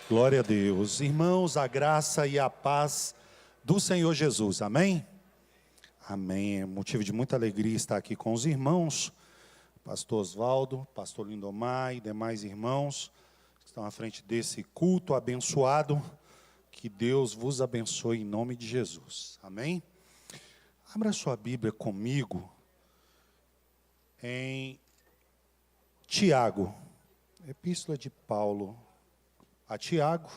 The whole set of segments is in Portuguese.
Glória a Deus. Irmãos, a graça e a paz do Senhor Jesus. Amém? Amém. É motivo de muita alegria estar aqui com os irmãos. Pastor Osvaldo, pastor Lindomar e demais irmãos que estão à frente desse culto abençoado. Que Deus vos abençoe em nome de Jesus. Amém? Abra sua Bíblia comigo em Tiago, Epístola de Paulo a Tiago,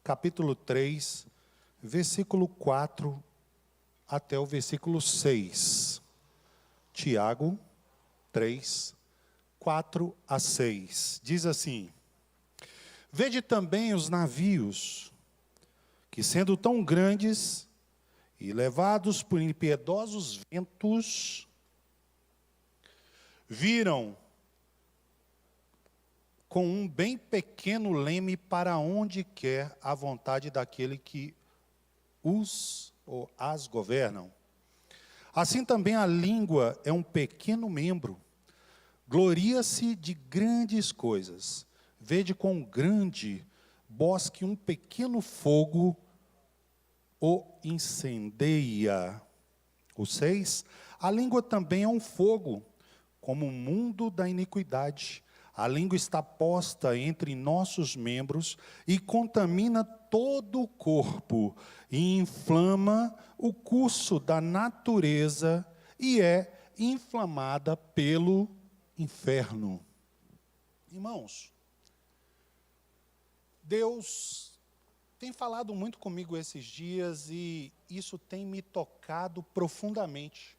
capítulo 3, versículo 4 até o versículo 6. Tiago 3, 4 a 6. Diz assim: Vede também os navios, que sendo tão grandes e levados por impiedosos ventos, viram com um bem pequeno leme para onde quer a vontade daquele que os ou as governam. Assim também a língua é um pequeno membro, gloria-se de grandes coisas. Vede quão grande bosque um pequeno fogo o incendeia. O 6, a língua também é um fogo, como o mundo da iniquidade. A língua está posta entre nossos membros e contamina todo o corpo e inflama o curso da natureza e é inflamada pelo inferno. Irmãos, Deus tem falado muito comigo esses dias e isso tem me tocado profundamente.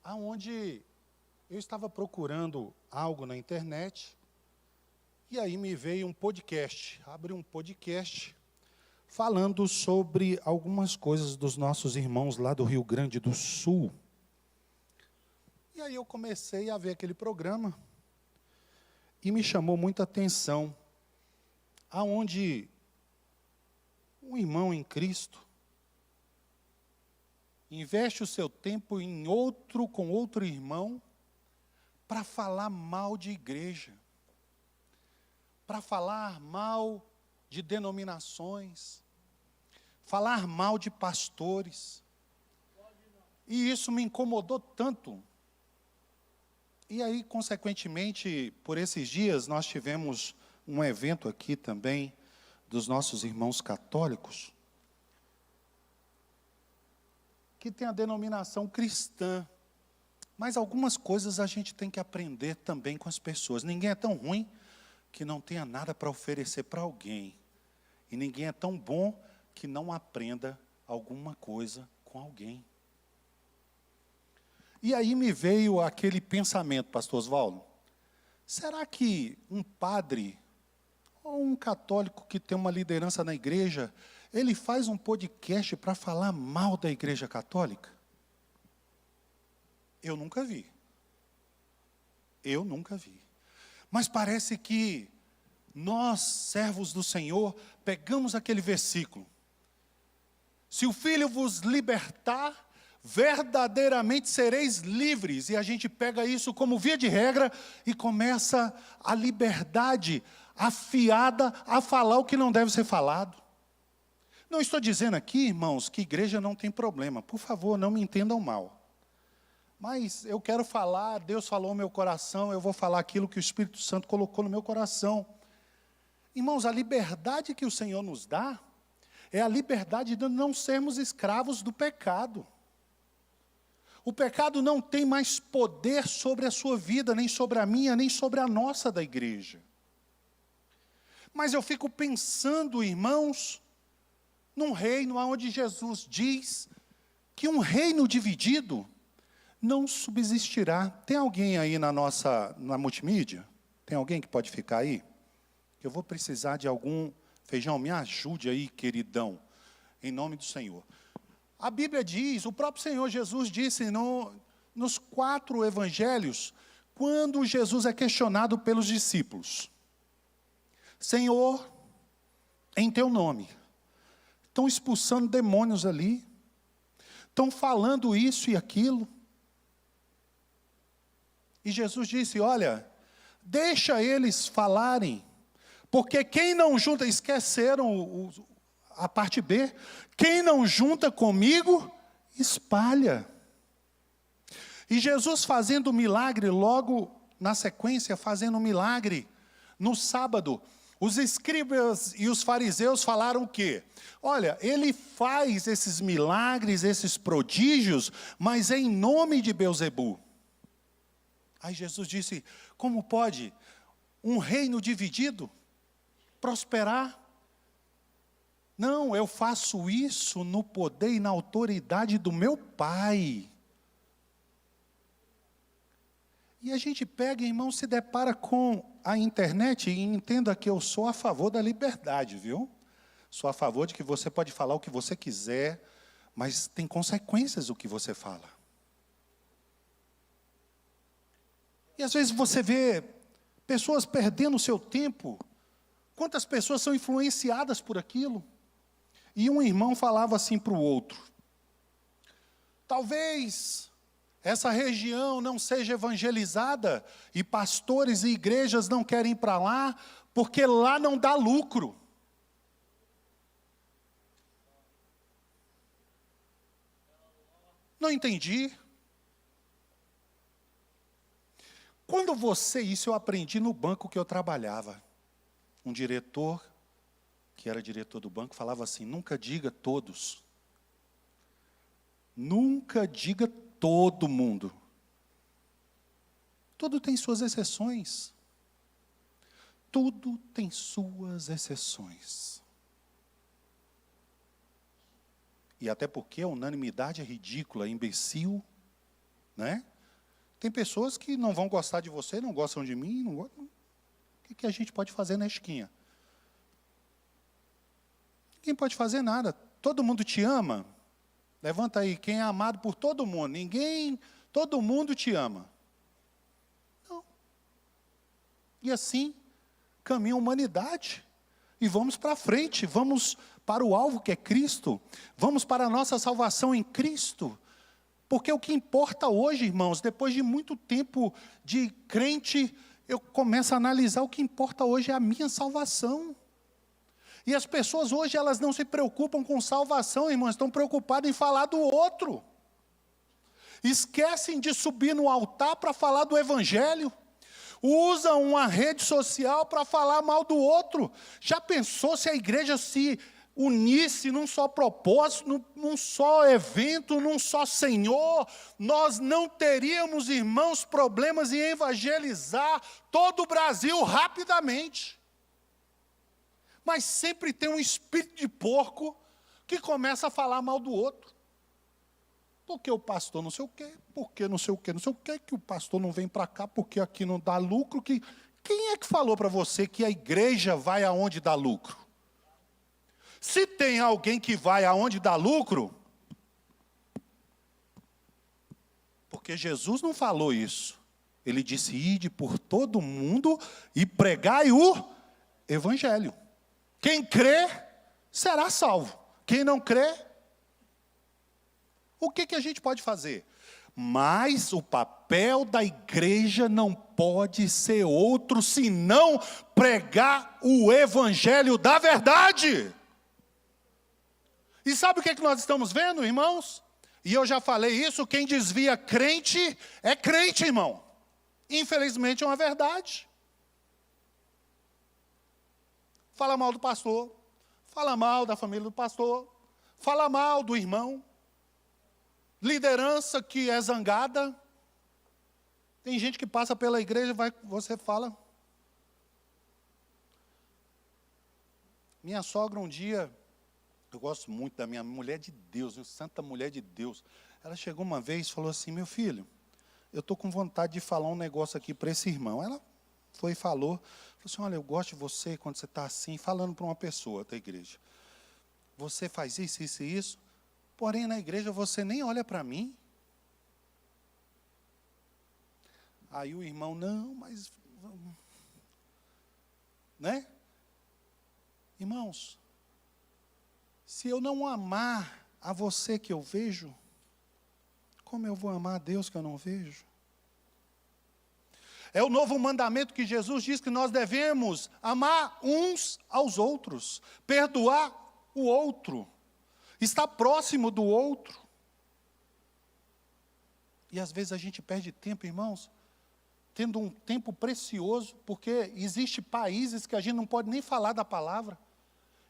Aonde eu estava procurando algo na internet, e aí me veio um podcast, abri um podcast, falando sobre algumas coisas dos nossos irmãos lá do Rio Grande do Sul. E aí eu comecei a ver aquele programa, e me chamou muita atenção, aonde um irmão em Cristo investe o seu tempo com outro irmão, para falar mal de igreja, para falar mal de denominações, falar mal de pastores. E isso me incomodou tanto. E aí, consequentemente, por esses dias, nós tivemos um evento aqui também, dos nossos irmãos católicos, que tem a denominação cristã. Mas algumas coisas a gente tem que aprender também com as pessoas. Ninguém é tão ruim que não tenha nada para oferecer para alguém. E ninguém é tão bom que não aprenda alguma coisa com alguém. E aí me veio aquele pensamento, pastor Osvaldo. Será que um padre ou um católico que tem uma liderança na igreja, ele faz um podcast para falar mal da igreja católica? Eu nunca vi. Eu nunca vi. Mas parece que nós, servos do Senhor, pegamos aquele versículo. Se o Filho vos libertar, verdadeiramente sereis livres. E a gente pega isso como via de regra e começa a liberdade afiada a falar o que não deve ser falado. Não estou dizendo aqui, irmãos, que igreja não tem problema. Por favor, não me entendam mal. Mas eu quero falar, Deus falou no meu coração, eu vou falar aquilo que o Espírito Santo colocou no meu coração. Irmãos, a liberdade que o Senhor nos dá, é a liberdade de não sermos escravos do pecado. O pecado não tem mais poder sobre a sua vida, nem sobre a minha, nem sobre a nossa da igreja. Mas eu fico pensando, irmãos, num reino onde Jesus diz que um reino dividido não subsistirá. Tem alguém aí na multimídia? Tem alguém que pode ficar aí? Eu vou precisar de algum... Feijão, me ajude aí, queridão, em nome do Senhor. A Bíblia diz, o próprio Senhor Jesus disse nos 4 evangelhos, quando Jesus é questionado pelos discípulos. Senhor, em teu nome, estão expulsando demônios ali, estão falando isso e aquilo. E Jesus disse, olha, deixa eles falarem Porque quem não junta, esqueceram a parte B, quem não junta comigo, espalha. E Jesus fazendo milagre, logo na sequência, fazendo milagre, no sábado, os escribas e os fariseus falaram o quê? Olha, ele faz esses milagres, esses prodígios, mas em nome de Beelzebu. Aí Jesus disse, como pode um reino dividido prosperar? Não, eu faço isso no poder e na autoridade do meu Pai. E a gente pega, irmão, se depara com a internet, e entenda que eu sou a favor da liberdade, viu? Sou a favor de que você pode falar o que você quiser, mas tem consequências o que você fala. E às vezes você vê pessoas perdendo o seu tempo. Quantas pessoas são influenciadas por aquilo? E um irmão falava assim para o outro, talvez essa região não seja evangelizada e pastores e igrejas não querem ir para lá, porque lá não dá lucro. Não entendi. Quando isso eu aprendi no banco que eu trabalhava. Um diretor, que era diretor do banco, falava assim, nunca diga todos. Nunca diga todo mundo. Tudo tem suas exceções. Tudo tem suas exceções. E até porque a unanimidade é ridícula, é imbecil, né? Tem pessoas que não vão gostar de você, não gostam de mim, não gostam. O que a gente pode fazer na esquina? Ninguém pode fazer nada. Todo mundo te ama. Levanta aí, quem é amado por todo mundo? Ninguém, todo mundo te ama. Não. E assim, caminha a humanidade. E vamos para frente, vamos para o alvo que é Cristo. Vamos para a nossa salvação em Cristo. Porque o que importa hoje, irmãos, depois de muito tempo de crente, eu começo a analisar o que importa hoje é a minha salvação. E as pessoas hoje, elas não se preocupam com salvação, irmãos, estão preocupadas em falar do outro. Esquecem de subir no altar para falar do evangelho. Usam uma rede social para falar mal do outro. Já pensou se a igreja se unisse num só propósito, num só evento, num só Senhor? Nós não teríamos, irmãos, problemas em evangelizar todo o Brasil rapidamente. Mas sempre tem um espírito de porco que começa a falar mal do outro. Porque o pastor não sei o quê, porque não sei o quê, não sei o quê, que o pastor não vem para cá, porque aqui não dá lucro. Quem é que falou para você que a igreja vai aonde dá lucro? Se tem alguém que vai aonde dá lucro, porque Jesus não falou isso. Ele disse, ide por todo mundo e pregai o evangelho. Quem crê, será salvo. Quem não crê, o que a gente pode fazer? Mas o papel da igreja não pode ser outro, senão pregar o evangelho da verdade. E sabe o que nós estamos vendo, irmãos? E eu já falei isso, quem desvia crente é crente, irmão. Infelizmente é uma verdade. Fala mal do pastor, fala mal da família do pastor, fala mal do irmão. Liderança que é zangada. Tem gente que passa pela igreja, você fala. Minha sogra um dia, eu gosto muito da minha mulher de Deus, santa mulher de Deus. Ela chegou uma vez e falou assim, meu filho, eu estou com vontade de falar um negócio aqui para esse irmão. Ela foi e falou assim, olha, eu gosto de você quando você está assim, falando para uma pessoa da igreja. Você faz isso, isso e isso, porém na igreja você nem olha para mim. Aí o irmão, não, mas... Né? Irmãos, se eu não amar a você que eu vejo, como eu vou amar a Deus que eu não vejo? É o novo mandamento que Jesus diz que nós devemos amar uns aos outros, perdoar o outro, estar próximo do outro. E às vezes a gente perde tempo, irmãos, tendo um tempo precioso, porque existem países que a gente não pode nem falar da palavra.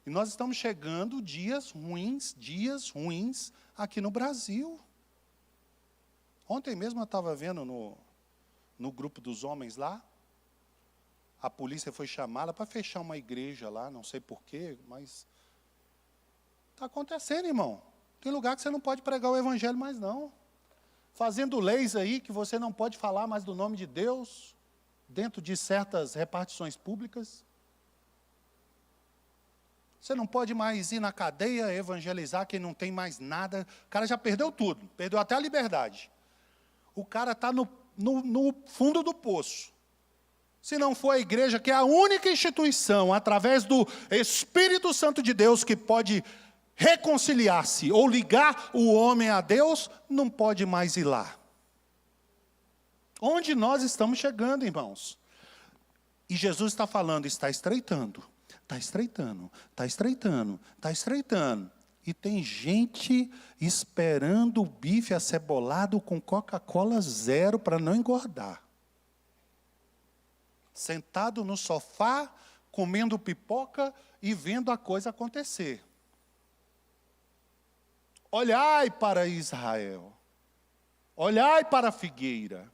E nós estamos chegando dias ruins aqui no Brasil. Ontem mesmo eu estava vendo no grupo dos homens lá, a polícia foi chamada para fechar uma igreja lá, não sei porquê, mas está acontecendo, irmão. Tem lugar que você não pode pregar o evangelho mais não. Fazendo leis aí que você não pode falar mais do nome de Deus, dentro de certas repartições públicas. Você não pode mais ir na cadeia evangelizar quem não tem mais nada. O cara já perdeu tudo, perdeu até a liberdade. O cara está no fundo do poço. Se não for a igreja, que é a única instituição, através do Espírito Santo de Deus, que pode reconciliar-se ou ligar o homem a Deus, não pode mais ir lá. Onde nós estamos chegando, irmãos? E Jesus está falando, está estreitando. Está estreitando, está estreitando, está estreitando. E tem gente esperando o bife acebolado com Coca-Cola zero para não engordar. Sentado no sofá, comendo pipoca e vendo a coisa acontecer. Olhai para Israel. Olhai para a figueira.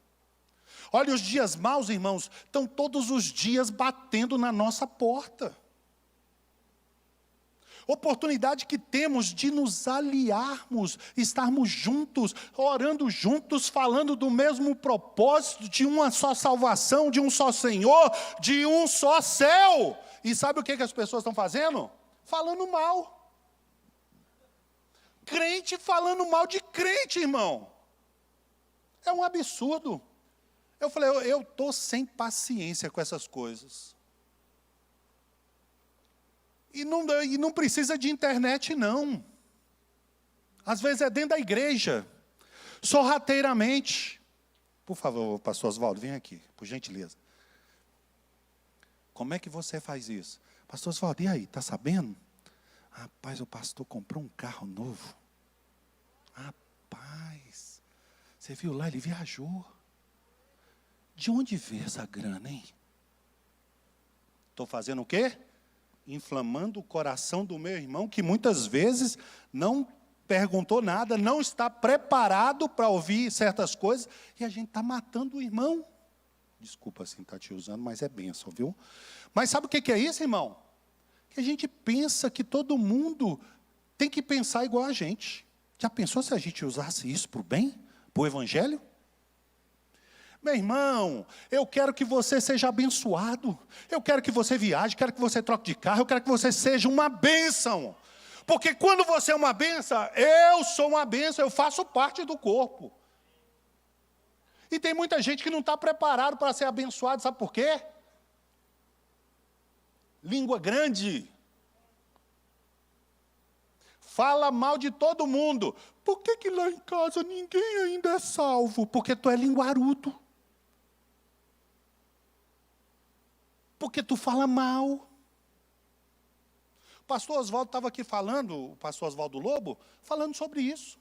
Olha, os dias maus, irmãos, estão todos os dias batendo na nossa porta. Oportunidade que temos de nos aliarmos, estarmos juntos, orando juntos, falando do mesmo propósito, de uma só salvação, de um só Senhor, de um só céu. E sabe o que as pessoas estão fazendo? Falando mal. Crente falando mal de crente, irmão. É um absurdo. Eu falei, eu estou sem paciência com essas coisas. E não precisa de internet, não. Às vezes é dentro da igreja, sorrateiramente. Por favor, pastor Oswaldo, vem aqui, por gentileza. Como é que você faz isso? Pastor Oswaldo, e aí, está sabendo? Rapaz, o pastor comprou um carro novo. Rapaz, você viu lá, ele viajou. De onde veio essa grana, hein? Estou fazendo o quê? Inflamando o coração do meu irmão, que muitas vezes não perguntou nada, não está preparado para ouvir certas coisas, e a gente está matando o irmão. Desculpa assim estar te usando, mas é bênção, viu? Mas sabe o que é isso, irmão? Que a gente pensa que todo mundo tem que pensar igual a gente. Já pensou se a gente usasse isso para o bem? Para o evangelho? Meu irmão, eu quero que você seja abençoado. Eu quero que você viaje, quero que você troque de carro, eu quero que você seja uma bênção. Porque quando você é uma bênção, eu sou uma bênção, eu faço parte do corpo. E tem muita gente que não está preparado para ser abençoado, sabe por quê? Língua grande. Fala mal de todo mundo. Por que lá em casa ninguém ainda é salvo? Porque tu é linguarudo. Porque tu fala mal. O pastor Oswaldo estava aqui falando, o pastor Oswaldo Lobo, falando sobre isso.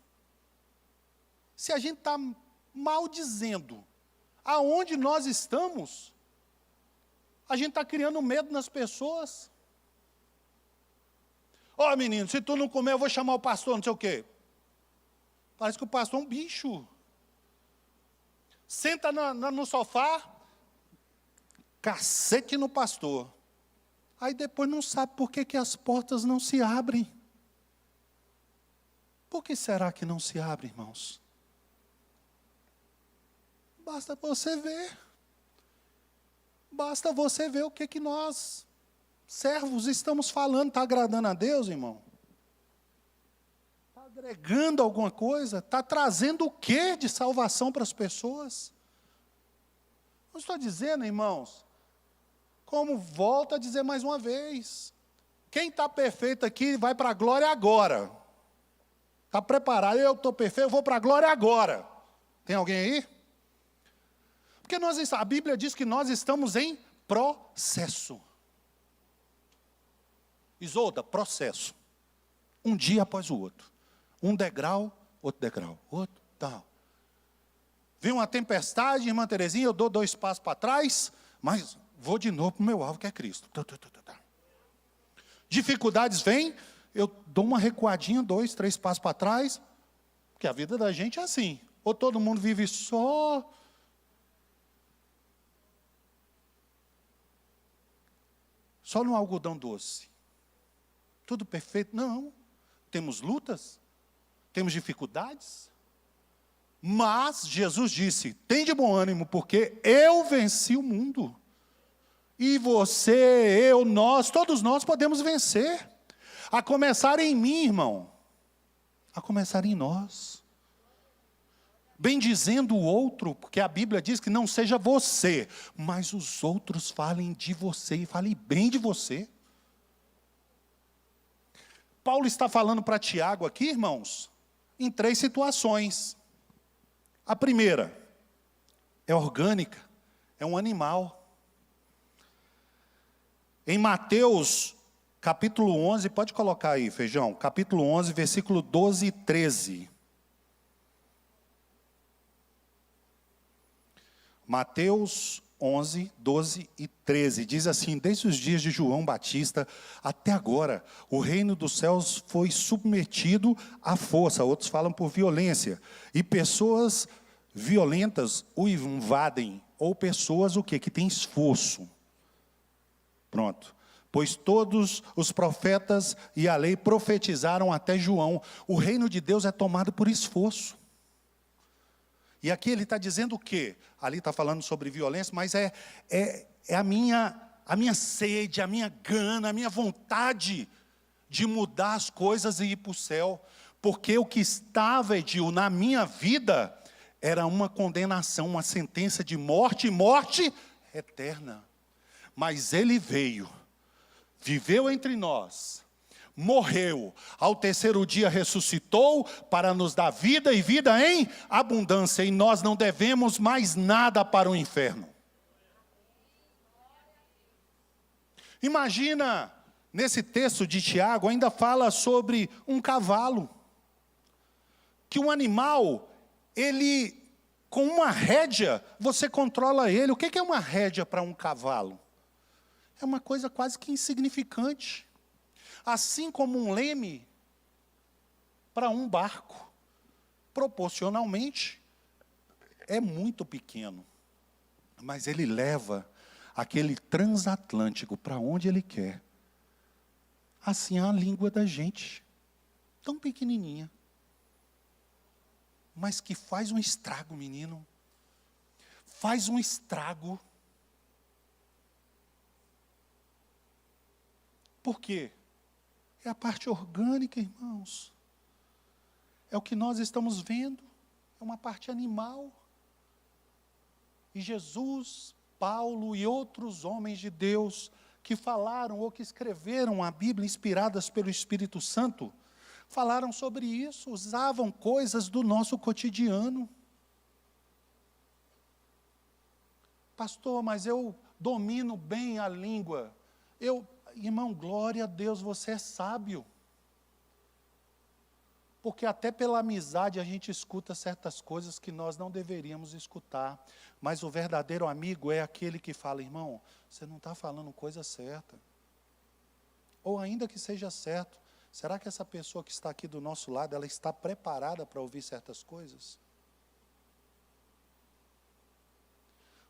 Se a gente está maldizendo aonde nós estamos, a gente está criando medo nas pessoas. Ó, menino, se tu não comer, eu vou chamar o pastor, não sei o quê. Parece que o pastor é um bicho. Senta no sofá, cacete no pastor. Aí depois não sabe por que as portas não se abrem. Por que será que não se abrem, irmãos? Basta você ver. Basta você ver o que nós, servos, estamos falando. Está agradando a Deus, irmão? Está agregando alguma coisa? Está trazendo o que de salvação para as pessoas? Não estou dizendo, irmãos, como volto a dizer mais uma vez, quem está perfeito aqui vai para a glória agora. Está preparado? Eu estou perfeito, eu vou para a glória agora. Tem alguém aí? Porque a Bíblia diz que nós estamos em processo. Isolda, processo. Um dia após o outro. Um degrau, outro tal. Vem uma tempestade, irmã Terezinha, eu dou 2 passos para trás, mas vou de novo para o meu alvo, que é Cristo. Dificuldades vêm, eu dou uma recuadinha, 2, 3 passos para trás, porque a vida da gente é assim. Ou todo mundo vive só no algodão doce. Tudo perfeito? Não. Temos lutas, temos dificuldades. Mas Jesus disse, tem de bom ânimo, porque eu venci o mundo. E você, eu, nós, todos nós podemos vencer. A começar em mim, irmão. A começar em nós. Bendizendo o outro, porque a Bíblia diz que não seja você, mas os outros falem de você e falem bem de você. Paulo está falando para Tiago aqui, irmãos, em 3 situações. A primeira é orgânica, é um animal. Em Mateus, capítulo 11, pode colocar aí, Feijão, capítulo 11, versículo 12 e 13. Mateus 11, 12 e 13, diz assim, desde os dias de João Batista até agora, o reino dos céus foi submetido à força, outros falam por violência, e pessoas violentas o invadem, ou pessoas o quê? Que têm esforço. Pronto. Pois todos os profetas e a lei profetizaram até João. O reino de Deus é tomado por esforço. E aqui ele está dizendo o quê? Ali está falando sobre violência, mas é a minha sede, a minha gana, a minha vontade de mudar as coisas e ir para o céu. Porque o que estava, Edil, na minha vida, era uma condenação, uma sentença de morte, e morte eterna. Mas ele veio, viveu entre nós, morreu, ao 3º dia ressuscitou para nos dar vida e vida em abundância, e nós não devemos mais nada para o inferno. Imagina, nesse texto de Tiago, ainda fala sobre um cavalo, que um animal, ele, com uma rédea, você controla ele. O que é uma rédea para um cavalo? É uma coisa quase que insignificante. Assim como um leme para um barco, proporcionalmente, é muito pequeno. Mas ele leva aquele transatlântico para onde ele quer. Assim é a língua da gente, tão pequenininha. Mas que faz um estrago, menino. Faz um estrago. Por quê? É a parte orgânica, irmãos. É o que nós estamos vendo. É uma parte animal. E Jesus, Paulo e outros homens de Deus que falaram ou que escreveram a Bíblia inspiradas pelo Espírito Santo, falaram sobre isso, usavam coisas do nosso cotidiano. Pastor, mas eu domino bem a língua. Irmão, glória a Deus, você é sábio. Porque até pela amizade a gente escuta certas coisas que nós não deveríamos escutar. Mas o verdadeiro amigo é aquele que fala, irmão, você não está falando coisa certa. Ou ainda que seja certo, será que essa pessoa que está aqui do nosso lado, ela está preparada para ouvir certas coisas?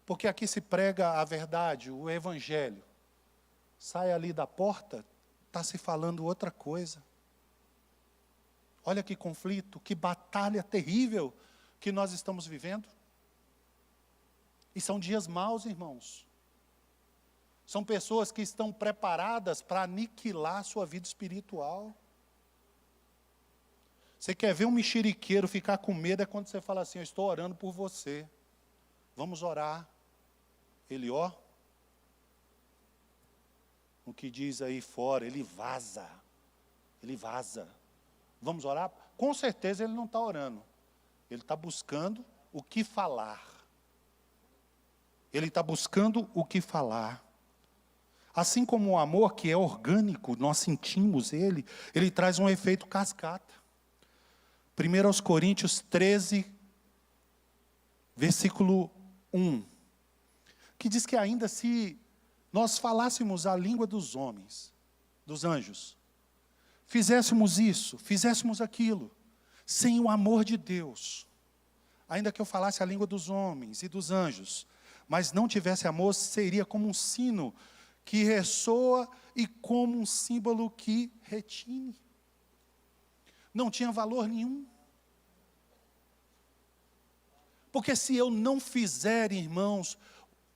Porque aqui se prega a verdade, o evangelho. Sai ali da porta, está se falando outra coisa. Olha que conflito, que batalha terrível que nós estamos vivendo. E são dias maus, irmãos. São pessoas que estão preparadas para aniquilar a sua vida espiritual. Você quer ver um mexeriqueiro ficar com medo, é quando você fala assim, eu estou orando por você. Vamos orar. Ele, ó, o que diz aí fora, ele vaza. Ele vaza. Vamos orar? Com certeza ele não está orando. Ele está buscando o que falar. Ele está buscando o que falar. Assim como o amor, que é orgânico, nós sentimos ele traz um efeito cascata. 1 Coríntios 13, versículo 1, que diz que ainda se nós falássemos a língua dos homens, dos anjos, fizéssemos isso, fizéssemos aquilo, sem o amor de Deus, ainda que eu falasse a língua dos homens e dos anjos, mas não tivesse amor, seria como um sino que ressoa e como um símbolo que retine. Não tinha valor nenhum. Porque se eu não fizer, irmãos,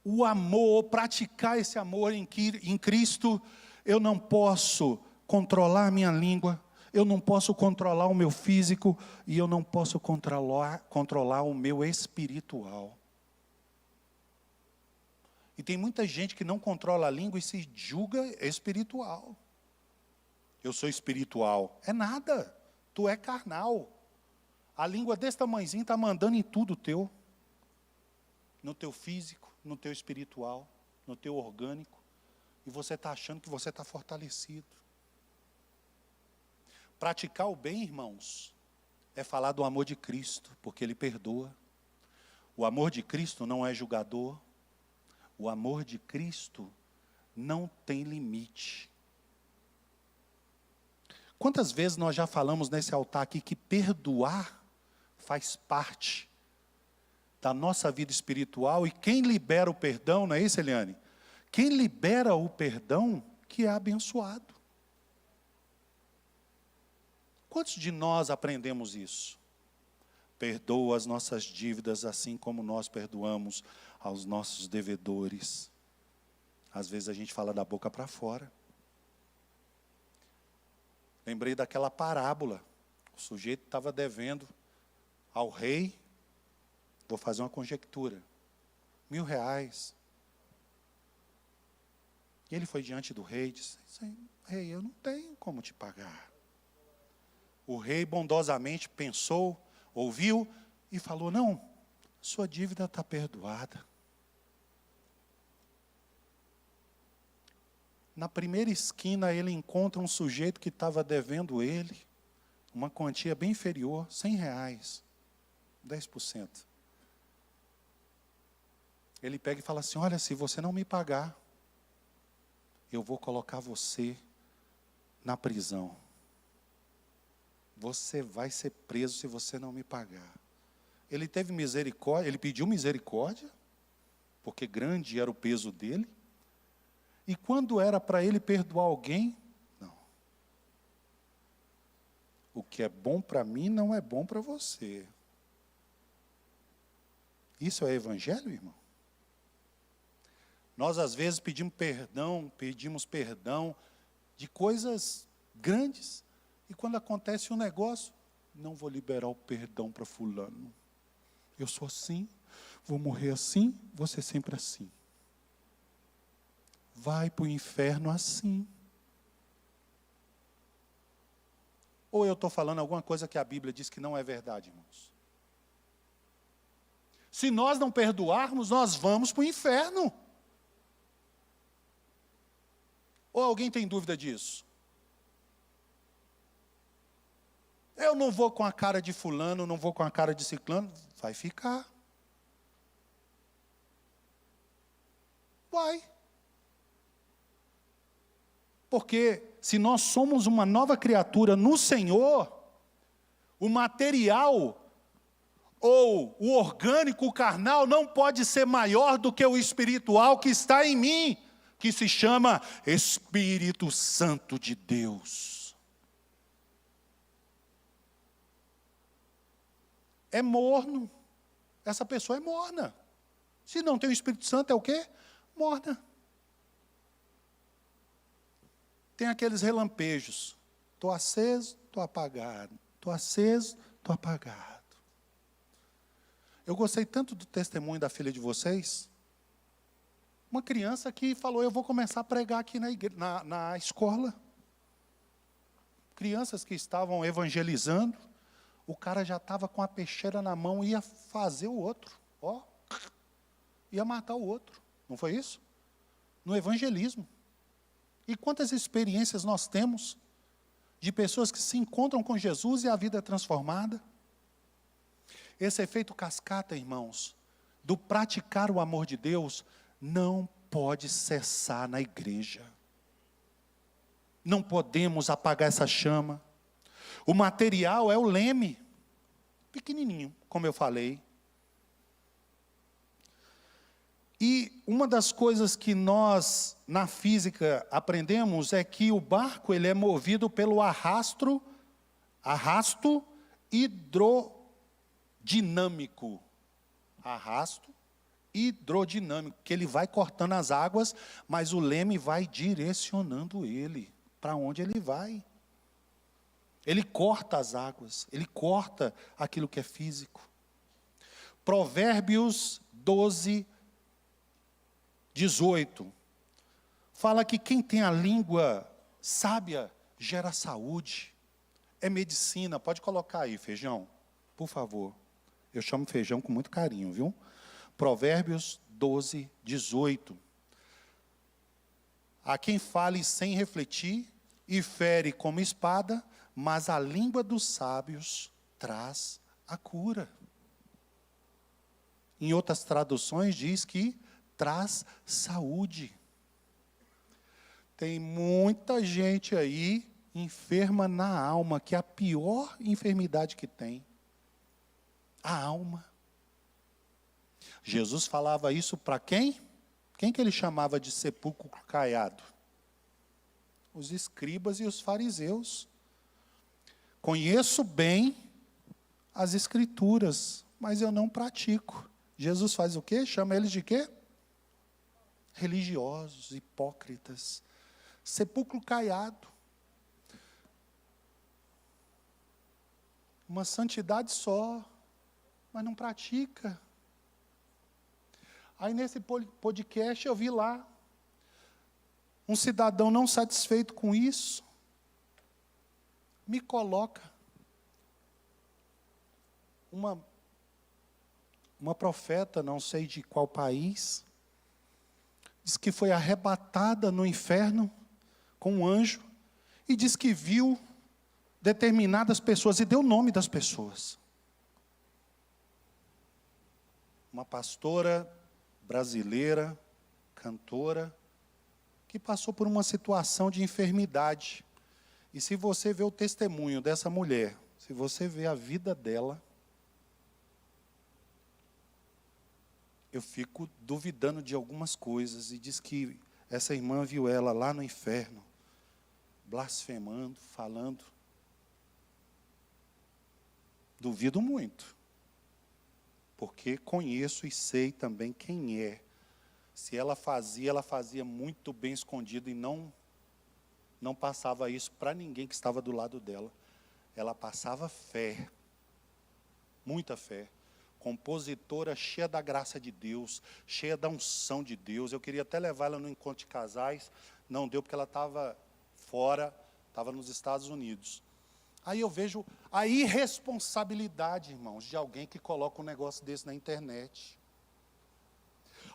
o amor, praticar esse amor em Cristo, eu não posso controlar a minha língua, eu não posso controlar o meu físico, e eu não posso controlar o meu espiritual. E tem muita gente que não controla a língua e se julga espiritual. Eu sou espiritual. É nada. Tu é carnal. A língua desse tamanhozinho está mandando em tudo teu. No teu físico, no teu espiritual, no teu orgânico. E você está achando que você está fortalecido. Praticar o bem, irmãos, é falar do amor de Cristo, porque Ele perdoa. O amor de Cristo não é julgador. O amor de Cristo não tem limite. Quantas vezes nós já falamos nesse altar aqui que perdoar faz parte da nossa vida espiritual, e quem libera o perdão, não é isso, Eliane? Quem libera o perdão que é abençoado. Quantos de nós aprendemos isso? Perdoa as nossas dívidas assim como nós perdoamos aos nossos devedores. Às vezes a gente fala da boca para fora. Lembrei daquela parábola. O sujeito estava devendo ao rei, vou fazer uma conjectura, R$1.000. E ele foi diante do rei e disse: rei, eu não tenho como te pagar. O rei bondosamente pensou, ouviu e falou: não, sua dívida está perdoada. Na primeira esquina ele encontra um sujeito que estava devendo ele uma quantia bem inferior, R$100, 10%. Ele pega e fala assim: olha, se você não me pagar, eu vou colocar você na prisão. Você vai ser preso se você não me pagar. Ele teve misericórdia, ele pediu misericórdia, porque grande era o peso dele. E quando era para ele perdoar alguém, não. O que é bom para mim não é bom para você. Isso é evangelho, irmão? Nós às vezes pedimos perdão de coisas grandes, e quando acontece um negócio, não vou liberar o perdão para fulano. Eu sou assim, vou morrer assim, vou ser sempre assim. Vai para o inferno assim. Ou eu estou falando alguma coisa que a Bíblia diz que não é verdade, irmãos? Se nós não perdoarmos, nós vamos para o inferno. Ou alguém tem dúvida disso? Eu não vou com a cara de fulano, não vou com a cara de ciclano. Vai ficar. Vai. Porque se nós somos uma nova criatura no Senhor, o material ou o orgânico, o carnal, não pode ser maior do que o espiritual que está em mim, que se chama Espírito Santo de Deus. É morno. Essa pessoa é morna. Se não tem o Espírito Santo, é o quê? Morna. Tem aqueles relampejos. Estou aceso, estou apagado. Estou aceso, estou apagado. Eu gostei tanto do testemunho da filha de vocês. Uma criança que falou: eu vou começar a pregar aqui na escola. Crianças que estavam evangelizando. O cara já estava com a peixeira na mão e ia fazer o outro. Ó. ia matar o outro. Não foi isso? No evangelismo. E quantas experiências nós temos de pessoas que se encontram com Jesus e a vida é transformada? Esse efeito cascata, irmãos, do praticar o amor de Deus, não pode cessar na igreja. Não podemos apagar essa chama. O material é o leme, pequenininho, como eu falei. E uma das coisas que nós, na física, aprendemos é que o barco ele é movido pelo arrasto hidrodinâmico. Arrasto hidrodinâmico, que ele vai cortando as águas, mas o leme vai direcionando ele para onde ele vai. Ele corta as águas, ele corta aquilo que é físico. Provérbios 12, 18. Fala que quem tem a língua sábia gera saúde. É medicina. Pode colocar aí, Feijão, por favor. Eu chamo Feijão com muito carinho, viu? Provérbios 12, 18. Há quem fale sem refletir e fere como espada, mas a língua dos sábios traz a cura. Em outras traduções diz que traz saúde. Tem muita gente aí enferma na alma, que é a pior enfermidade que tem. A alma. Jesus falava isso para quem? Quem que ele chamava de sepulcro caiado? Os escribas e os fariseus. Conheço bem as escrituras, mas eu não pratico. Jesus faz o quê? Chama eles de quê? Religiosos, hipócritas. Sepulcro caiado. Uma santidade só, mas não pratica. Aí nesse podcast eu vi lá, um cidadão não satisfeito com isso, me coloca uma profeta, não sei de qual país, diz que foi arrebatada no inferno com um anjo, e diz que viu determinadas pessoas, e deu o nome das pessoas. Uma pastora brasileira, cantora, que passou por uma situação de enfermidade. E se você vê o testemunho dessa mulher, se você vê a vida dela, eu fico duvidando de algumas coisas. E diz que essa irmã viu ela lá no inferno, blasfemando, falando. Duvido muito. Porque conheço e sei também quem é. Se ela fazia muito bem escondido e não passava isso para ninguém que estava do lado dela. Ela passava fé, muita fé. Compositora cheia da graça de Deus, cheia da unção de Deus. Eu queria até levar ela no encontro de casais, não deu porque ela estava fora, estava nos Estados Unidos. Aí eu vejo a irresponsabilidade, irmãos, de alguém que coloca um negócio desse na internet.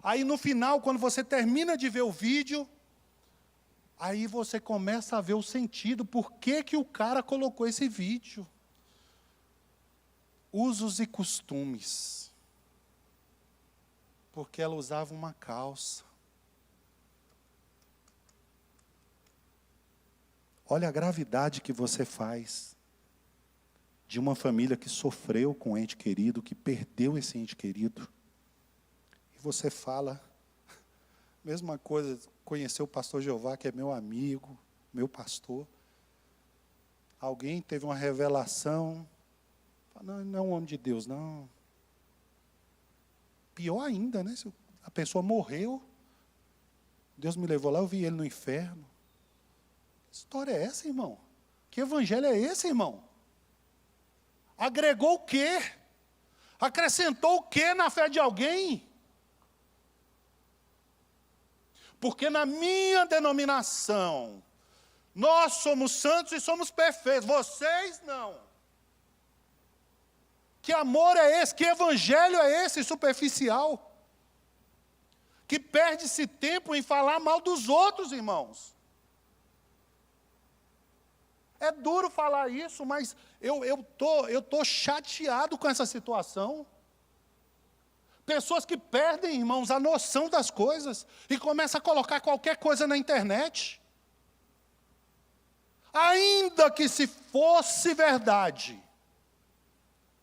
Aí no final, quando você termina de ver o vídeo, aí você começa a ver o sentido, por que o cara colocou esse vídeo. Usos e costumes. Porque ela usava uma calça. Olha a gravidade que você faz de uma família que sofreu com um ente querido, que perdeu esse ente querido. E você fala, mesma coisa, conheceu o pastor Jeová, que é meu amigo, meu pastor. Alguém teve uma revelação, fala, não é um homem de Deus, não. Pior ainda, né? Se a pessoa morreu, Deus me levou lá, eu vi ele no inferno. Que história é essa, irmão? Que evangelho é esse, irmão? Agregou o quê? Acrescentou o quê na fé de alguém? Porque na minha denominação, nós somos santos e somos perfeitos, vocês não. Que amor é esse? Que evangelho é esse superficial? que perde-se tempo em falar mal dos outros, irmãos. É duro falar isso, mas eu tô chateado com essa situação. Pessoas que perdem, irmãos, a noção das coisas e começam a colocar qualquer coisa na internet. Ainda que se fosse verdade,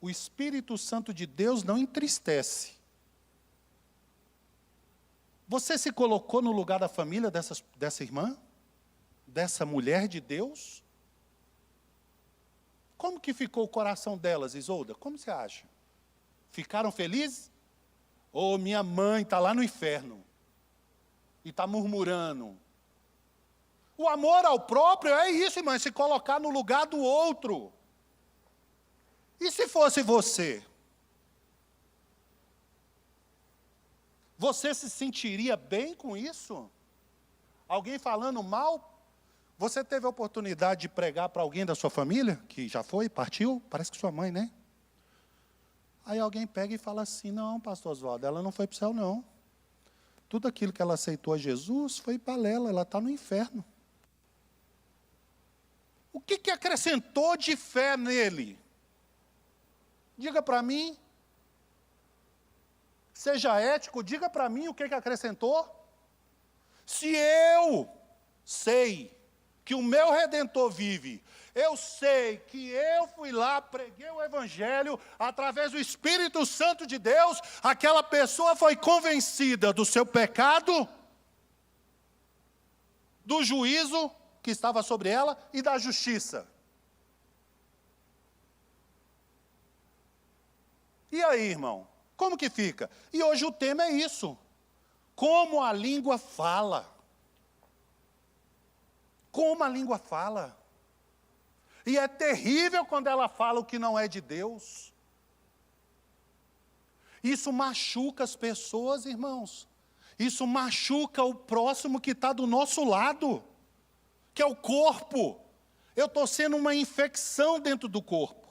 o Espírito Santo de Deus não entristece. Você se colocou no lugar da família dessa irmã? Dessa mulher de Deus? Como que ficou o coração delas, Isolda? Como você acha? Ficaram felizes? Ou minha mãe está lá no inferno e está murmurando? O amor ao próprio é isso, irmã, se colocar no lugar do outro. E se fosse você? Você se sentiria bem com isso? Alguém falando mal? Você teve a oportunidade de pregar para alguém da sua família, que já foi, partiu? Parece que sua mãe, né? Aí alguém pega e fala assim, não, pastor Oswaldo, ela não foi para o céu, não. Tudo aquilo que ela aceitou a Jesus foi balela, ela está no inferno. O que acrescentou de fé nele? Diga para mim. Seja ético, diga para mim o que acrescentou. Se eu sei que o meu Redentor vive, eu sei que eu fui lá, preguei o Evangelho, através do Espírito Santo de Deus, aquela pessoa foi convencida do seu pecado, do juízo que estava sobre ela e da justiça. E aí, irmão? Como que fica? E hoje o tema é isso. Como a língua fala. Como a língua fala. E é terrível quando ela fala o que não é de Deus. Isso machuca as pessoas, irmãos. Isso machuca o próximo que está do nosso lado, que é o corpo. Eu estou sendo uma infecção dentro do corpo.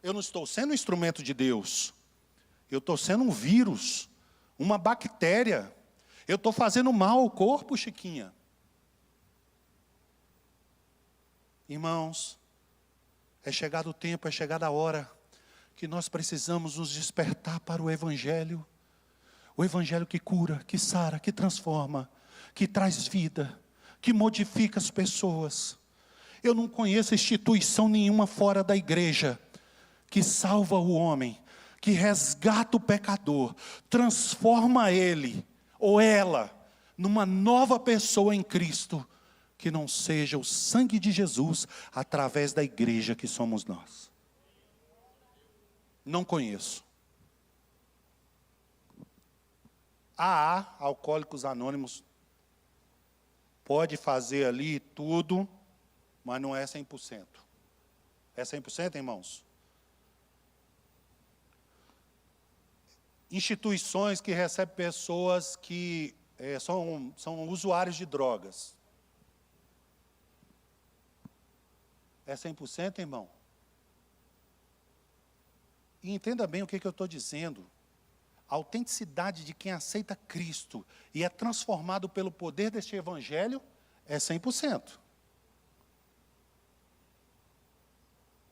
Eu não estou sendo um instrumento de Deus. Eu estou sendo um vírus, uma bactéria. Eu estou fazendo mal ao corpo, Chiquinha. Irmãos, é chegado o tempo, é chegada a hora que nós precisamos nos despertar para o Evangelho. O Evangelho que cura, que sara, que transforma, que traz vida, que modifica as pessoas. Eu não conheço instituição nenhuma fora da igreja que salva o homem, que resgata o pecador, transforma ele ou ela numa nova pessoa em Cristo, que não seja o sangue de Jesus através da igreja que somos nós. Não conheço. AA, Alcoólicos Anônimos, pode fazer ali tudo, mas não é 100%. É 100%, irmãos? Instituições que recebem pessoas que são usuários de drogas. É 100%, irmão? E entenda bem o que eu estou dizendo. A autenticidade de quem aceita Cristo e é transformado pelo poder deste Evangelho é 100%.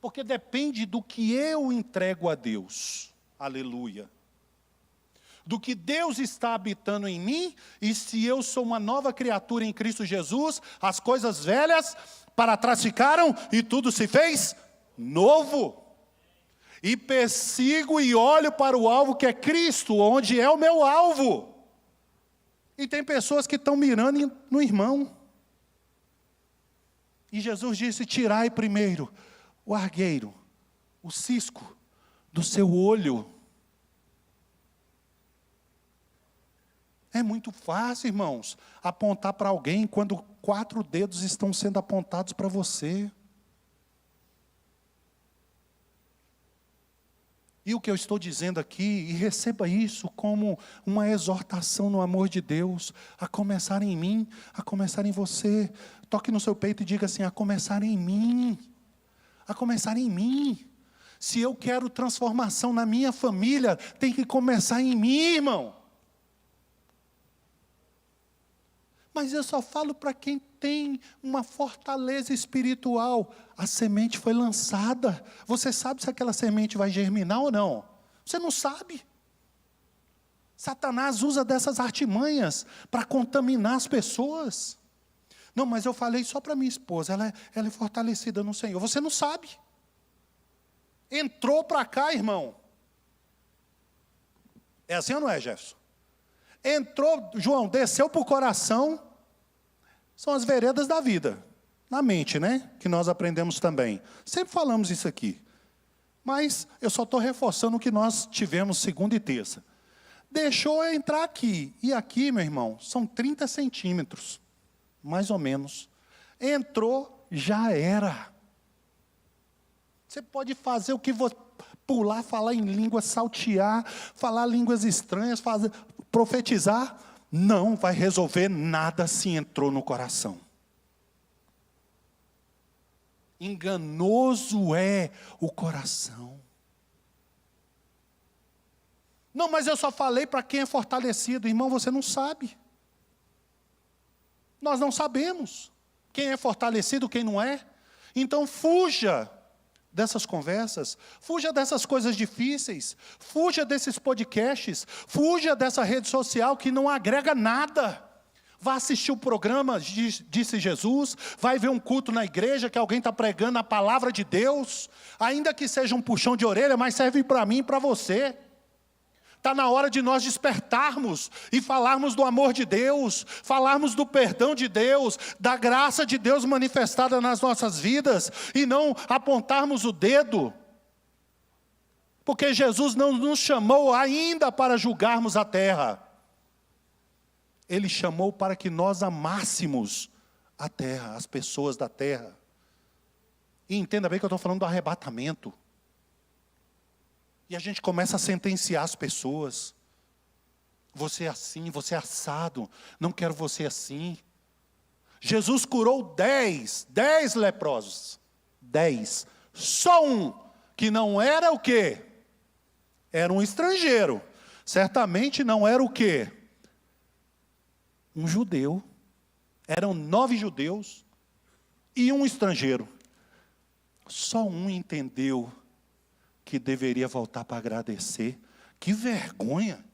Porque depende do que eu entrego a Deus. Aleluia. Do que Deus está habitando em mim, e se eu sou uma nova criatura em Cristo Jesus, as coisas velhas para trás ficaram e tudo se fez novo. E persigo e olho para o alvo que é Cristo, onde é o meu alvo. E tem pessoas que estão mirando no irmão. E Jesus disse, tirai primeiro o argueiro, o cisco do seu olho. É muito fácil, irmãos, apontar para alguém quando 4 dedos estão sendo apontados para você. E o que eu estou dizendo aqui, e receba isso como uma exortação no amor de Deus, a começar em mim, a começar em você. Toque no seu peito e diga assim, a começar em mim, a começar em mim. Se eu quero transformação na minha família, tem que começar em mim, irmão. Mas eu só falo para quem tem uma fortaleza espiritual. A semente foi lançada. Você sabe se aquela semente vai germinar ou não? Você não sabe. Satanás usa dessas artimanhas para contaminar as pessoas. Não, mas eu falei só para minha esposa, ela é fortalecida no Senhor. Você não sabe. Entrou para cá, irmão. É assim ou não é, Jefferson? Entrou, João, desceu para o coração. São as veredas da vida. Na mente, né? Que nós aprendemos também. Sempre falamos isso aqui. Mas eu só estou reforçando o que nós tivemos segunda e terça. Deixou eu entrar aqui. E aqui, meu irmão, são 30 centímetros. Mais ou menos. Entrou, já era. Você pode fazer o que você... Pular, falar em língua, saltear, falar línguas estranhas, profetizar. Não vai resolver nada se entrou no coração. Enganoso é o coração. Não, mas eu só falei para quem é fortalecido. Irmão, você não sabe. Nós não sabemos quem é fortalecido, quem não é. Então fuja dessas conversas, fuja dessas coisas difíceis, fuja desses podcasts, fuja dessa rede social que não agrega nada. Vá assistir o programa, disse Jesus, vai ver um culto na igreja que alguém está pregando a palavra de Deus, ainda que seja um puxão de orelha, mas serve para mim e para você. Está na hora de nós despertarmos e falarmos do amor de Deus, falarmos do perdão de Deus, da graça de Deus manifestada nas nossas vidas, e não apontarmos o dedo, porque Jesus não nos chamou ainda para julgarmos a terra. Ele chamou para que nós amássemos a terra, as pessoas da terra. E entenda bem que eu estou falando do arrebatamento. E a gente começa a sentenciar as pessoas. Você é assim, você é assado. Não quero você assim. Jesus curou 10 leprosos. 10. Só um, que não era o quê? Era um estrangeiro. Certamente não era o quê? Um judeu. Eram 9 judeus e um estrangeiro. Só um entendeu que deveria voltar para agradecer. Que vergonha.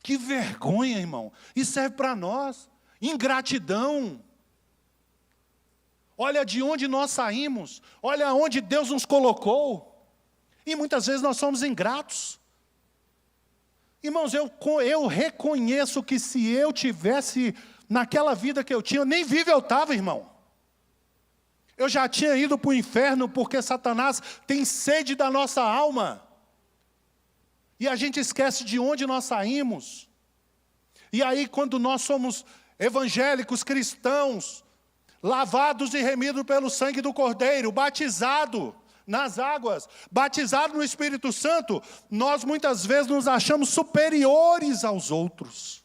Que vergonha, irmão. Isso serve para nós. Ingratidão. Olha de onde nós saímos. Olha onde Deus nos colocou. E muitas vezes nós somos ingratos. Irmãos, eu reconheço que se eu tivesse naquela vida que eu tinha, nem vivo eu estava, irmão. Eu já tinha ido para o inferno porque Satanás tem sede da nossa alma. E a gente esquece de onde nós saímos. E aí quando nós somos evangélicos, cristãos, lavados e remidos pelo sangue do Cordeiro, batizado nas águas, batizado no Espírito Santo, nós muitas vezes nos achamos superiores aos outros.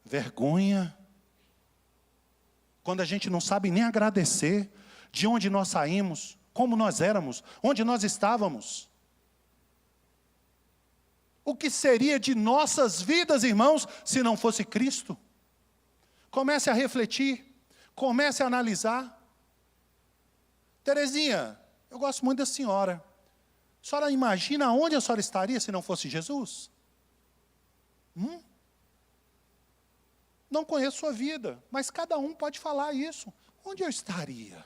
Vergonha. Quando a gente não sabe nem agradecer de onde nós saímos, como nós éramos, onde nós estávamos. O que seria de nossas vidas, irmãos, se não fosse Cristo? Comece a refletir, comece a analisar. Terezinha, eu gosto muito da senhora. A senhora imagina onde a senhora estaria se não fosse Jesus? Não conheço sua vida, mas cada um pode falar isso. Onde eu estaria?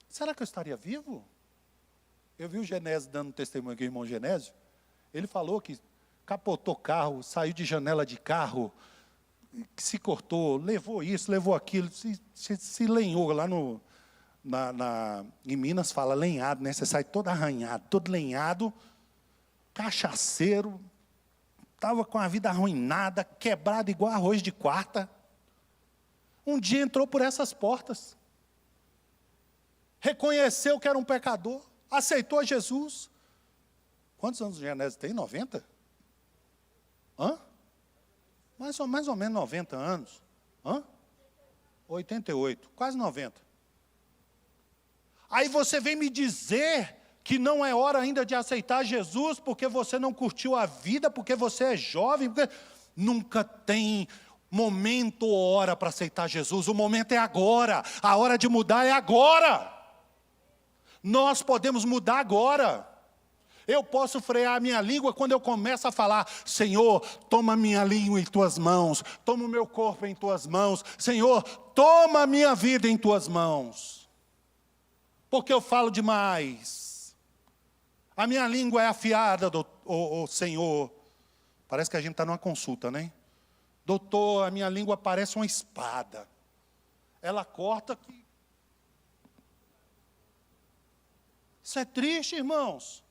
Será que eu estaria vivo? Eu vi o Genésio dando testemunho aqui, o irmão Genésio. Ele falou que capotou carro, saiu de janela de carro, que se cortou, levou isso, levou aquilo, se lenhou lá em Minas, fala lenhado, né? Você sai todo arranhado, todo lenhado, cachaceiro, estava com a vida arruinada, quebrado igual arroz de quarta. Um dia entrou por essas portas. Reconheceu que era um pecador. Aceitou Jesus. Quantos anos o Genésio tem? 90? Mais ou menos 90 anos. 88, quase 90. Aí você vem me dizer que não é hora ainda de aceitar Jesus, porque você não curtiu a vida, porque você é jovem. Nunca tem momento ou hora para aceitar Jesus. O momento é agora. A hora de mudar é agora. Nós podemos mudar agora. Eu posso frear a minha língua quando eu começo a falar: Senhor, toma minha língua em tuas mãos, toma o meu corpo em tuas mãos, Senhor, toma a minha vida em tuas mãos. Porque eu falo demais. A minha língua é afiada, Senhor. Parece que a gente está numa consulta, né? Doutor, a minha língua parece uma espada. Ela corta aqui. Isso é triste, irmãos.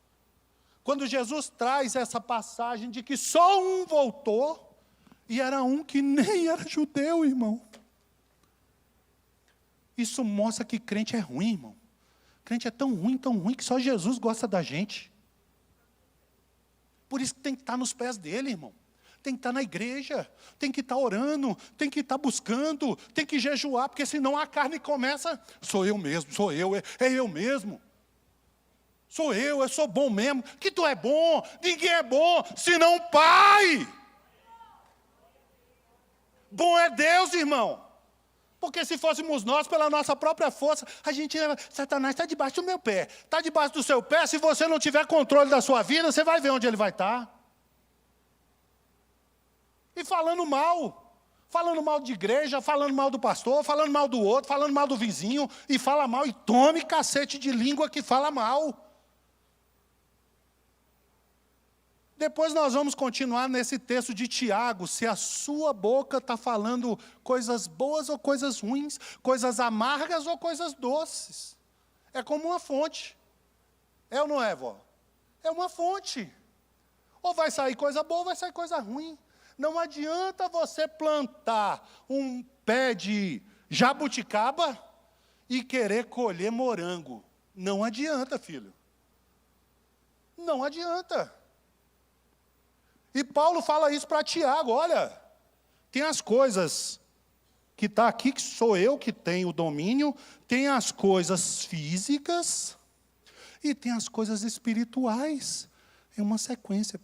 Quando Jesus traz essa passagem de que só um voltou, e era um que nem era judeu, irmão. Isso mostra que crente é ruim, irmão. Crente é tão ruim, que só Jesus gosta da gente. Por isso que tem que estar nos pés dele, irmão. Tem que estar na igreja, tem que estar orando, tem que estar buscando, tem que jejuar, porque senão a carne começa: sou eu mesmo, é eu mesmo. Sou eu sou bom mesmo. Que tu é bom, ninguém é bom, senão o Pai. Bom é Deus, irmão. Porque se fôssemos nós, pela nossa própria força, a gente, Satanás está debaixo do meu pé. Está debaixo do seu pé, se você não tiver controle da sua vida, você vai ver onde ele vai estar. E falando mal de igreja, falando mal do pastor, falando mal do outro, falando mal do vizinho, e fala mal, e tome cacete de língua que fala mal. Depois nós vamos continuar nesse texto de Tiago, se a sua boca está falando coisas boas ou coisas ruins, coisas amargas ou coisas doces. É como uma fonte. É ou não é, vó? É uma fonte. Ou vai sair coisa boa ou vai sair coisa ruim. Não adianta você plantar um pé de jabuticaba e querer colher morango. Não adianta, filho. Não adianta. E Paulo fala isso para Tiago: olha, tem as coisas que está aqui, que sou eu que tenho o domínio, tem as coisas físicas e tem as coisas espirituais. É uma sequência.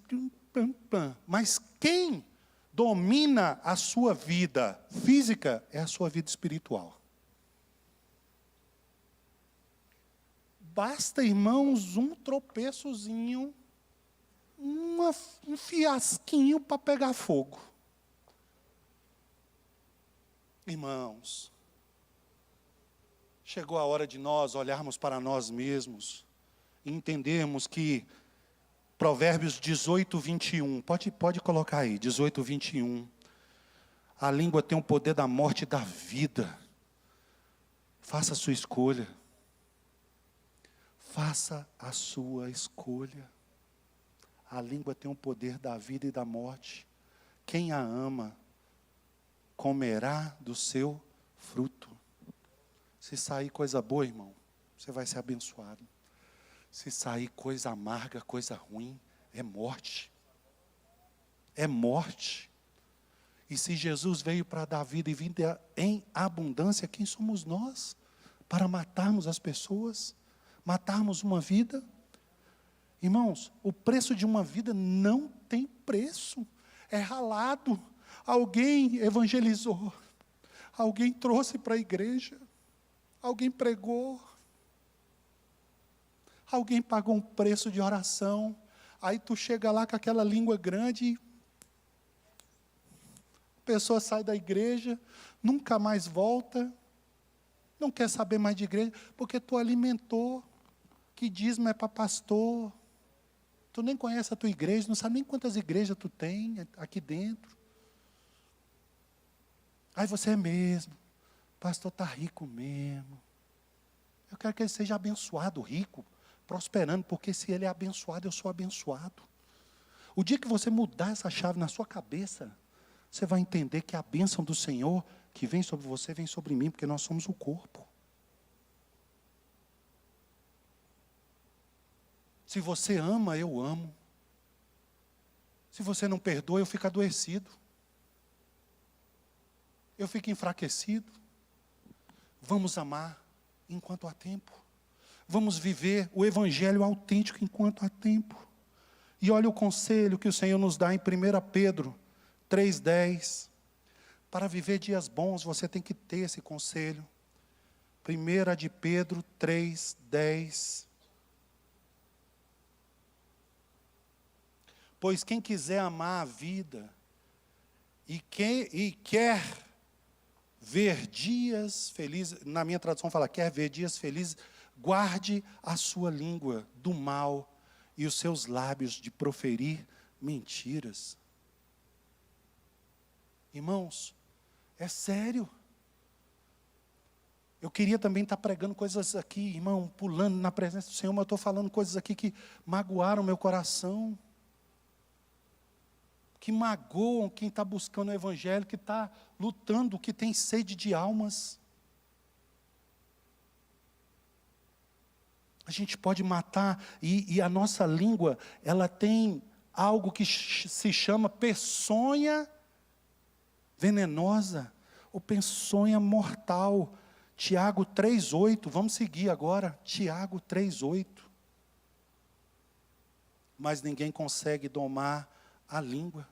Mas quem domina a sua vida física é a sua vida espiritual. Basta, irmãos, um tropeçozinho, um fiasquinho para pegar fogo. Irmãos, chegou a hora de nós olharmos para nós mesmos e entendermos que Provérbios 18, 21, pode colocar aí, 18, 21. A língua tem o poder da morte e da vida. Faça a sua escolha. Faça a sua escolha. A língua tem o poder da vida e da morte. Quem a ama, comerá do seu fruto. Se sair coisa boa, irmão, você vai ser abençoado. Se sair coisa amarga, coisa ruim, é morte. É morte. E se Jesus veio para dar vida e vida em abundância, quem somos nós? Para matarmos as pessoas? Matarmos uma vida? Irmãos, o preço de uma vida não tem preço. É ralado. Alguém evangelizou. Alguém trouxe para a igreja. Alguém pregou. Alguém pagou um preço de oração. Aí tu chega lá com aquela língua grande. A pessoa sai da igreja, nunca mais volta. Não quer saber mais de igreja, porque tu alimentou. Que dízimo é para pastor. Tu nem conhece a tua igreja, não sabe nem quantas igrejas tu tem aqui dentro. Aí você é mesmo. Pastor está rico mesmo. Eu quero que ele seja abençoado, rico, prosperando, porque se ele é abençoado, eu sou abençoado. O dia que você mudar essa chave na sua cabeça, você vai entender que a bênção do Senhor, que vem sobre você, vem sobre mim, porque nós somos o corpo. Se você ama, eu amo. Se você não perdoa, eu fico adoecido. Eu fico enfraquecido. Vamos amar enquanto há tempo. Vamos viver o evangelho autêntico enquanto há tempo. E olha o conselho que o Senhor nos dá em 1 Pedro 3:10. Para viver dias bons, você tem que ter esse conselho. 1 de Pedro 3:10. Pois quem quiser amar a vida e quer ver dias felizes, na minha tradução fala, quer ver dias felizes, guarde a sua língua do mal e os seus lábios de proferir mentiras. Irmãos, é sério. Eu queria também estar pregando coisas aqui, irmão, pulando na presença do Senhor, mas eu estou falando coisas aqui que magoaram meu coração, que magoam quem está buscando o Evangelho, que está lutando, que tem sede de almas. A gente pode matar, e a nossa língua, ela tem algo que se chama peçonha venenosa, ou peçonha mortal. Tiago 3:8, vamos seguir agora, Tiago 3:8. Mas ninguém consegue domar a língua.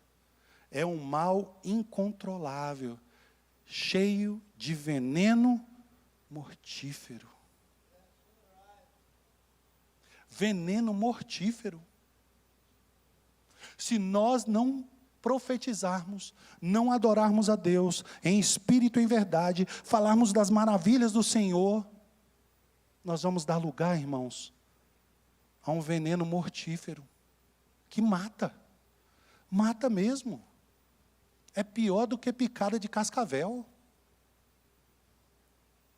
É um mal incontrolável, cheio de veneno mortífero. Veneno mortífero. Se nós não profetizarmos, não adorarmos a Deus em espírito e em verdade, falarmos das maravilhas do Senhor, nós vamos dar lugar, irmãos, a um veneno mortífero, que mata. Mata mesmo. É pior do que picada de cascavel.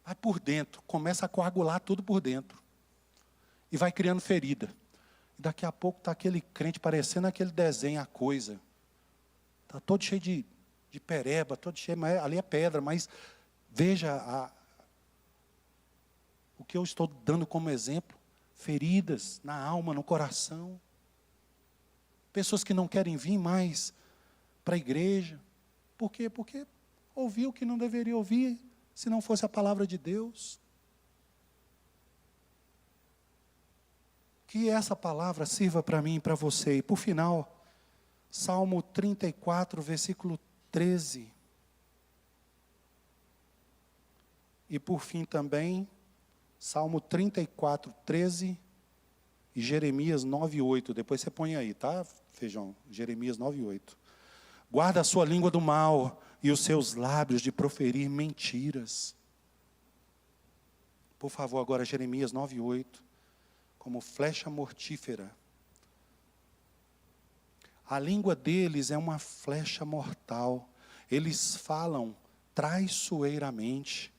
Vai por dentro, começa a coagular tudo por dentro. E vai criando ferida. E daqui a pouco está aquele crente parecendo aquele desenho, a coisa. Está todo cheio de pereba, todo cheio, mas ali é pedra, mas veja o que eu estou dando como exemplo. Feridas na alma, no coração. Pessoas que não querem vir mais para a igreja. Por quê? Porque ouviu o que não deveria ouvir, se não fosse a palavra de Deus. Que essa palavra sirva para mim e para você. E por final, Salmo 34, versículo 13. E por fim também, Salmo 34, 13 e Jeremias 9:8. Depois você põe aí, tá, Feijão? Jeremias 9:8. Guarda a sua língua do mal e os seus lábios de proferir mentiras. Por favor, agora Jeremias 9:8. Como flecha mortífera. A língua deles é uma flecha mortal. Eles falam traiçoeiramente.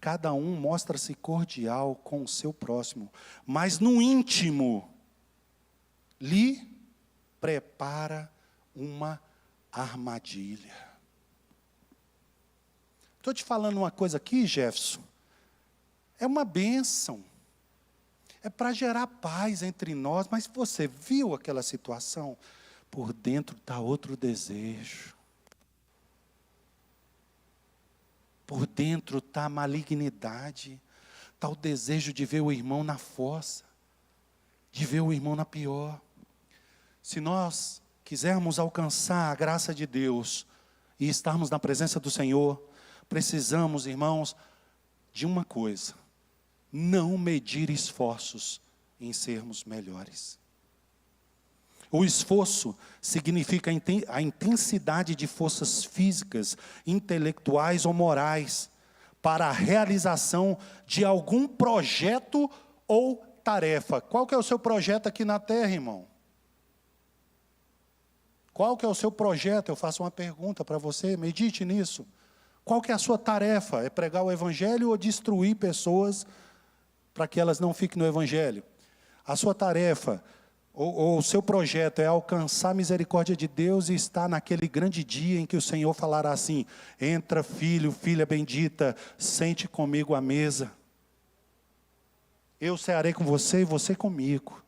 Cada um mostra-se cordial com o seu próximo. Mas no íntimo, lhe prepara uma armadilha. Estou te falando uma coisa aqui, Jefferson. É uma bênção. É para gerar paz entre nós. Mas você viu aquela situação? Por dentro está outro desejo. Por dentro está a malignidade. Está o desejo de ver o irmão na fossa. De ver o irmão na pior. Se nós quisermos alcançar a graça de Deus e estarmos na presença do Senhor, precisamos, irmãos, de uma coisa: não medir esforços em sermos melhores. O esforço significa a intensidade de forças físicas, intelectuais ou morais para a realização de algum projeto ou tarefa. Qual que é o seu projeto aqui na terra, irmão? Qual que é o seu projeto? Eu faço uma pergunta para você, medite nisso. Qual que é a sua tarefa? É pregar o Evangelho ou destruir pessoas para que elas não fiquem no Evangelho? A sua tarefa, ou o seu projeto é alcançar a misericórdia de Deus e estar naquele grande dia em que o Senhor falará assim: entra, filho, filha bendita, sente comigo à mesa. Eu cearei com você e você comigo.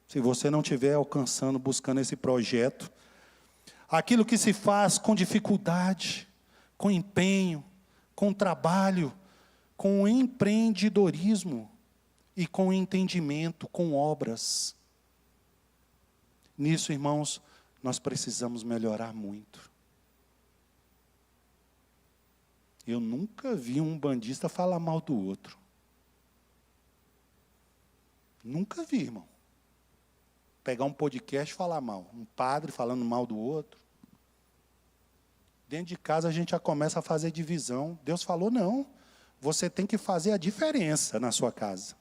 Se você não estiver alcançando, buscando esse projeto, aquilo que se faz com dificuldade, com empenho, com trabalho, com empreendedorismo e com entendimento, com obras. Nisso, irmãos, nós precisamos melhorar muito. Eu nunca vi um bandista falar mal do outro. Nunca vi, irmão. Pegar um podcast e falar mal. Um padre falando mal do outro. Dentro de casa a gente já começa a fazer divisão. Deus falou, não. Você tem que fazer a diferença na sua casa.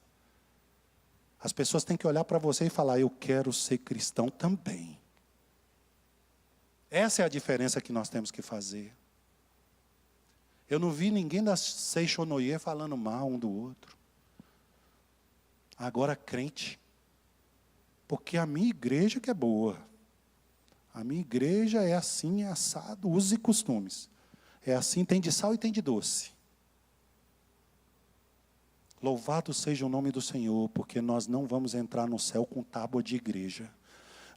As pessoas têm que olhar para você e falar, eu quero ser cristão também. Essa é a diferença que nós temos que fazer. Eu não vi ninguém da Seixonoye falando mal um do outro. Agora crente. Porque a minha igreja que é boa. A minha igreja é assim, é assado, usos e costumes. É assim, tem de sal e tem de doce. Louvado seja o nome do Senhor, porque nós não vamos entrar no céu com tábua de igreja.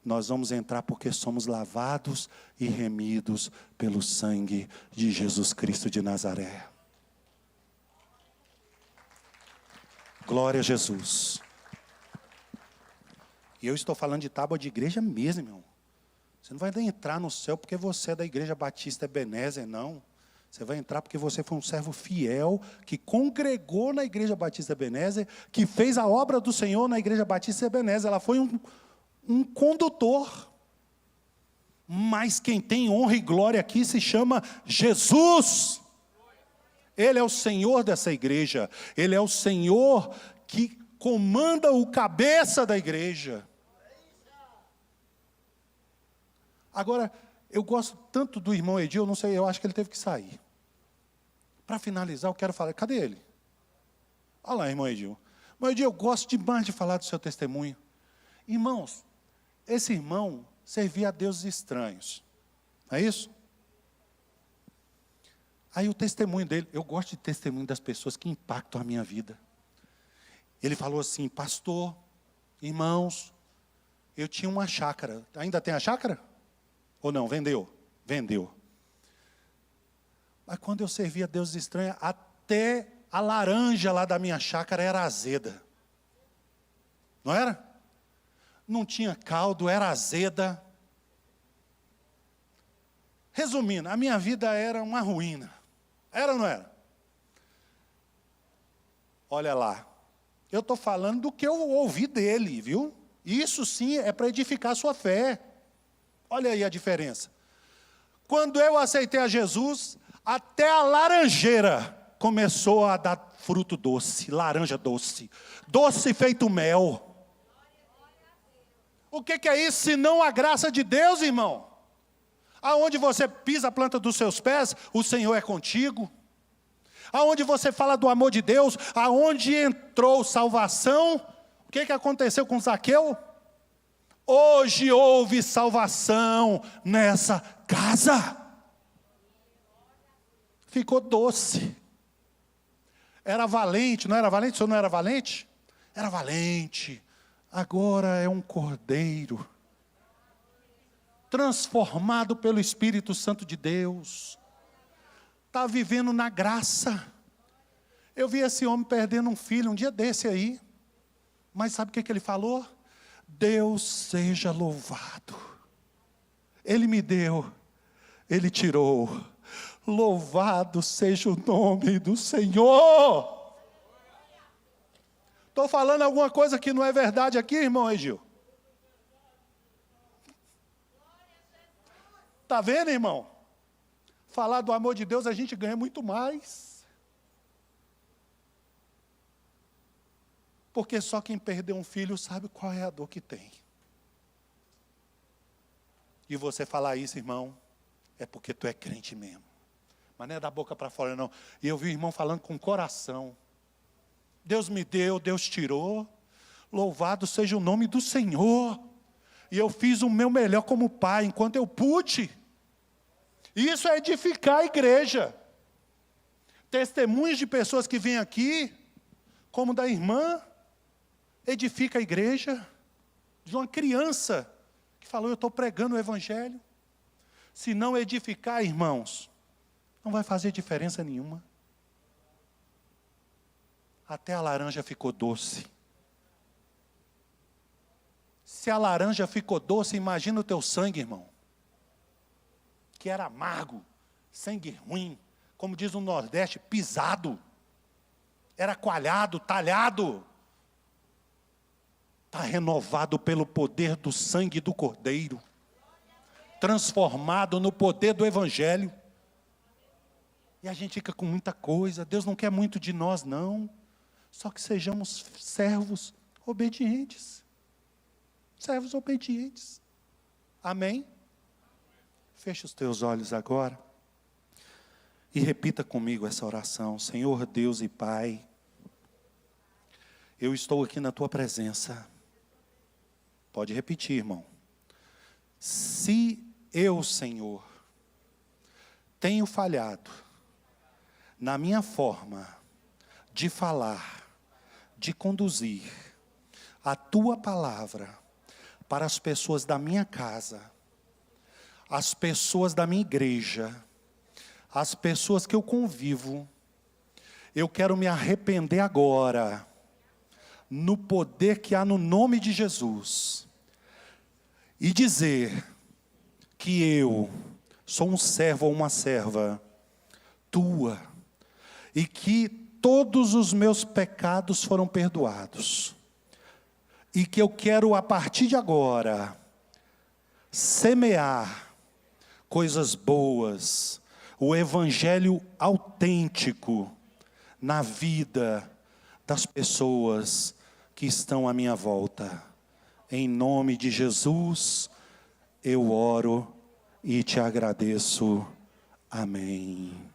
Nós vamos entrar porque somos lavados e remidos pelo sangue de Jesus Cristo de Nazaré. Glória a Jesus. E eu estou falando de tábua de igreja mesmo, irmão. Você não vai entrar no céu porque você é da Igreja Batista Ebenezer, não. Você vai entrar porque você foi um servo fiel, que congregou na Igreja Batista Ebenezer, que fez a obra do Senhor na Igreja Batista Ebenezer. Ela foi um condutor. Mas quem tem honra e glória aqui se chama Jesus. Ele é o Senhor dessa igreja. Ele é o Senhor que comanda o cabeça da igreja. Agora, eu gosto tanto do irmão Edil, eu não sei, eu acho que ele teve que sair. Para finalizar, eu quero falar, cadê ele? Olha lá, irmão Edil. Irmão Edil, eu gosto demais de falar do seu testemunho. Irmãos, esse irmão servia a deuses estranhos. Não é isso? Aí o testemunho dele, eu gosto de testemunho das pessoas que impactam a minha vida. Ele falou assim, pastor, irmãos, eu tinha uma chácara. Ainda tem a chácara? Ou não? Vendeu? Vendeu. Mas quando eu servia a deuses estranhos, até a laranja lá da minha chácara era azeda. Não era? Não tinha caldo, era azeda. Resumindo, a minha vida era uma ruína. Era ou não era? Olha lá. Eu estou falando do que eu ouvi dele, viu? Isso sim é para edificar a sua fé. Olha aí a diferença. Quando eu aceitei a Jesus, até a laranjeira começou a dar fruto doce, laranja doce. Doce feito mel. O que é isso, senão a graça de Deus, irmão? Aonde você pisa a planta dos seus pés, o Senhor é contigo. Aonde você fala do amor de Deus, aonde entrou salvação, o que aconteceu com Zaqueu? Hoje houve salvação nessa casa. Ficou doce. Era valente, não era valente? O senhor não era valente? Era valente. Agora é um cordeiro. Transformado pelo Espírito Santo de Deus. Está vivendo na graça. Eu vi esse homem perdendo um filho um dia desse aí. Mas sabe o que ele falou? Deus seja louvado. Ele me deu, Ele tirou. Louvado seja o nome do Senhor. Estou falando alguma coisa que não é verdade aqui, irmão Egil? Está vendo, irmão? Falar do amor de Deus a gente ganha muito mais. Porque só quem perdeu um filho sabe qual é a dor que tem. E você falar isso, irmão, é porque tu é crente mesmo. Mas não é da boca para fora, não. E eu vi o irmão falando com o coração. Deus me deu, Deus tirou. Louvado seja o nome do Senhor. E eu fiz o meu melhor como pai, enquanto eu pude. Isso é edificar a igreja. Testemunhos de pessoas que vêm aqui, como da irmã, edifica a igreja. De uma criança que falou, eu estou pregando o evangelho. Se não edificar, irmãos, não vai fazer diferença nenhuma. Até a laranja ficou doce. Se a laranja ficou doce, imagina o teu sangue, irmão. que era amargo, sangue ruim, como diz no Nordeste, pisado, era coalhado, talhado, está renovado pelo poder do sangue do Cordeiro, transformado no poder do Evangelho. E a gente fica com muita coisa. Deus não quer muito de nós, não. Só que sejamos servos obedientes. Servos obedientes. Amém? Feche os teus olhos agora. E repita comigo essa oração. Senhor Deus e Pai, eu estou aqui na tua presença. Pode repetir, irmão. Se eu, Senhor, tenho falhado na minha forma de falar, de conduzir a tua palavra para as pessoas da minha casa, as pessoas da minha igreja, as pessoas que eu convivo, eu quero me arrepender agora, no poder que há no nome de Jesus, e dizer que eu sou um servo ou uma serva tua, e que todos os meus pecados foram perdoados, e que eu quero a partir de agora semear coisas boas, o evangelho autêntico na vida das pessoas que estão à minha volta. Em nome de Jesus, eu oro e te agradeço. Amém.